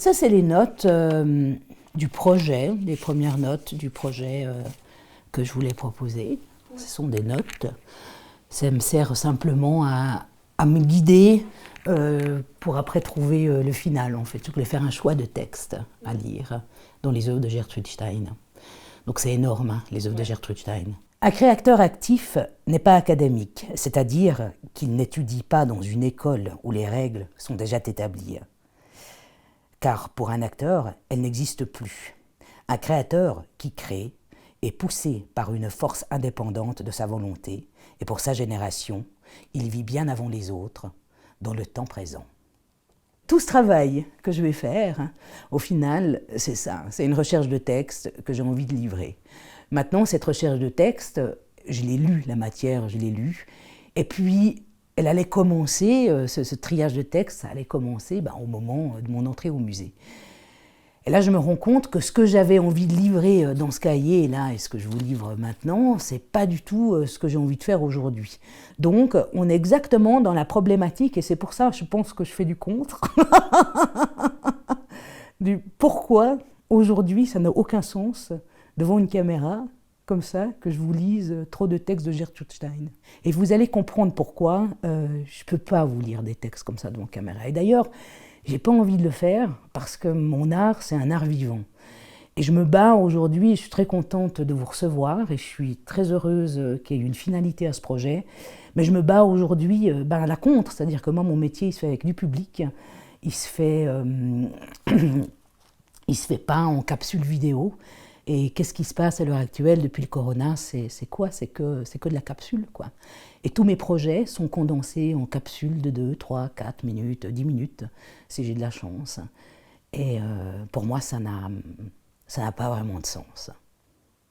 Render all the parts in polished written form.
Ça, c'est les notes du projet, les premières notes du projet que je voulais proposer. Ce sont des notes. Ça me sert simplement à me guider pour après trouver le final, en fait. Je voulais faire un choix de texte à lire dans les œuvres de Gertrude Stein. Donc c'est énorme, hein, les œuvres de Gertrude Stein. Un créateur actif n'est pas académique, c'est-à-dire qu'il n'étudie pas dans une école où les règles sont déjà établies. Car pour un acteur, elles n'existent plus. Un créateur qui crée est poussé par une force indépendante de sa volonté, et pour sa génération, il vit bien avant les autres, dans le temps présent. Tout ce travail que je vais faire, au final, c'est ça, c'est une recherche de texte que j'ai envie de livrer. Maintenant, cette recherche de texte, je l'ai lue, la matière, je l'ai lue, et puis elle allait commencer, ce triage de texte, ça allait commencer au moment de mon entrée au musée. Et là, je me rends compte que ce que j'avais envie de livrer dans ce cahier-là et ce que je vous livre maintenant, c'est pas du tout ce que j'ai envie de faire aujourd'hui. Donc, on est exactement dans la problématique, et c'est pour ça, je pense que je fais du contre, du pourquoi aujourd'hui ça n'a aucun sens devant une caméra comme ça, que je vous lise trop de textes de Gertrude Stein. Et vous allez comprendre pourquoi je ne peux pas vous lire des textes comme ça devant caméra. Et d'ailleurs, j'ai pas envie de le faire parce que mon art, c'est un art vivant. Et je me bats aujourd'hui, je suis très contente de vous recevoir et je suis très heureuse qu'il y ait une finalité à ce projet. Mais je me bats aujourd'hui à la contre, c'est-à-dire que moi, mon métier, il se fait avec du public, il se fait pas en capsule vidéo. Et qu'est-ce qui se passe à l'heure actuelle depuis le corona? C'est quoi? C'est que de la capsule, quoi. Et tous mes projets sont condensés en capsules de 2, 3, 4 minutes, 10 minutes, si j'ai de la chance. Et pour moi, ça n'a pas vraiment de sens.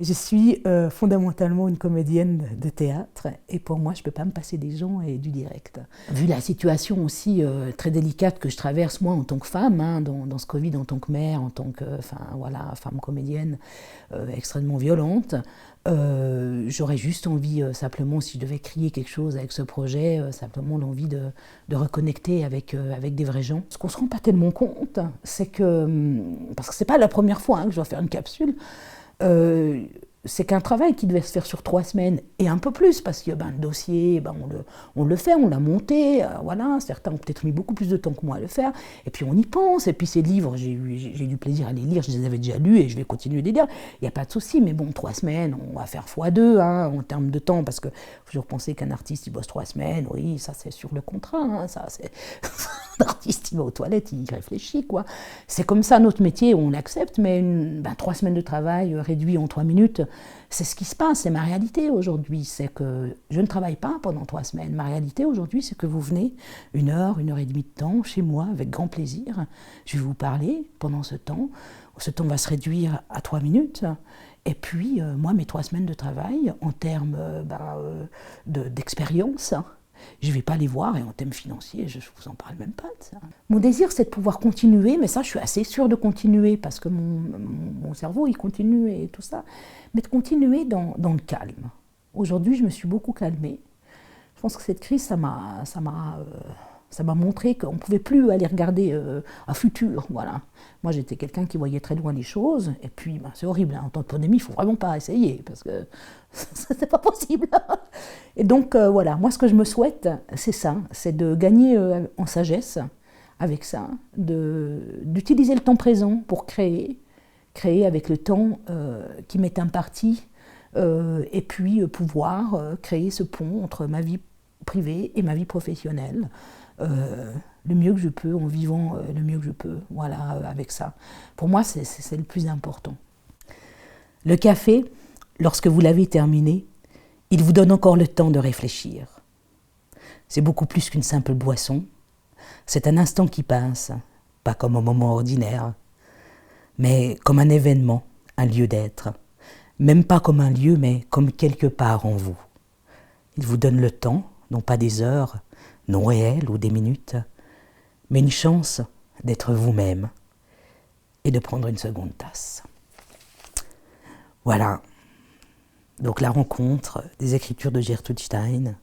Je suis fondamentalement une comédienne de théâtre et pour moi, je ne peux pas me passer des gens et du direct. Vu la situation aussi très délicate que je traverse moi en tant que femme, dans ce Covid, en tant que mère, en tant que femme comédienne extrêmement violente, j'aurais juste envie, simplement, si je devais crier quelque chose avec ce projet, simplement l'envie de reconnecter avec des vrais gens. Ce qu'on ne se rend pas tellement compte, c'est que, parce que ce n'est pas la première fois que je dois faire une capsule, c'est qu'un travail qui devait se faire sur 3 semaines et un peu plus, parce que le dossier, on le fait, on l'a monté, certains ont peut-être mis beaucoup plus de temps que moi à le faire, et puis on y pense, et puis ces livres, j'ai du plaisir à les lire, je les avais déjà lus et je vais continuer de les lire, il n'y a pas de souci, mais 3 semaines, on va faire x2 en termes de temps, parce que faut toujours penser qu'un artiste, il bosse 3 semaines, oui, ça c'est sur le contrat, ça c'est... L'artiste, il va aux toilettes, il réfléchit, quoi. C'est comme ça notre métier, on l'accepte, mais 3 semaines de travail réduit en 3 minutes, c'est ce qui se passe, c'est ma réalité aujourd'hui. C'est que je ne travaille pas pendant 3 semaines. Ma réalité aujourd'hui, c'est que vous venez 1 heure, 1 heure et demie de temps chez moi, avec grand plaisir. Je vais vous parler pendant ce temps. Ce temps va se réduire à 3 minutes. Et puis, moi, mes 3 semaines de travail, en termes d'expérience, je ne vais pas les voir, et en termes financiers, je ne vous en parle même pas de ça. Mon désir, c'est de pouvoir continuer, mais ça, je suis assez sûre de continuer, parce que mon cerveau, il continue et tout ça, mais de continuer dans le calme. Aujourd'hui, je me suis beaucoup calmée. Je pense que cette crise, ça m'a montré qu'on ne pouvait plus aller regarder un futur, voilà. Moi, j'étais quelqu'un qui voyait très loin les choses, et puis c'est horrible, en temps de pandémie, il ne faut vraiment pas essayer, parce que c'est pas possible. Et donc, moi, ce que je me souhaite, c'est ça, c'est de gagner en sagesse avec ça, d'utiliser le temps présent pour créer avec le temps qui m'est imparti, et puis pouvoir créer ce pont entre ma vie privée et ma vie professionnelle, le mieux que je peux, en vivant le mieux que je peux, avec ça. Pour moi, c'est le plus important. Le café, lorsque vous l'avez terminé, il vous donne encore le temps de réfléchir. C'est beaucoup plus qu'une simple boisson. C'est un instant qui passe, pas comme un moment ordinaire, mais comme un événement, un lieu d'être. Même pas comme un lieu, mais comme quelque part en vous. Il vous donne le temps, non pas des heures, non réelles ou des minutes, mais une chance d'être vous-même et de prendre une seconde tasse. Voilà. Donc la rencontre des écritures de Gertrude Stein,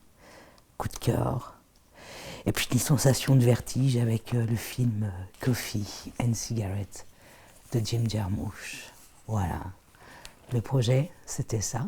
coup de cœur. Et puis une sensation de vertige avec le film Coffee and Cigarette de Jim Jarmusch. Voilà. Le projet, c'était ça.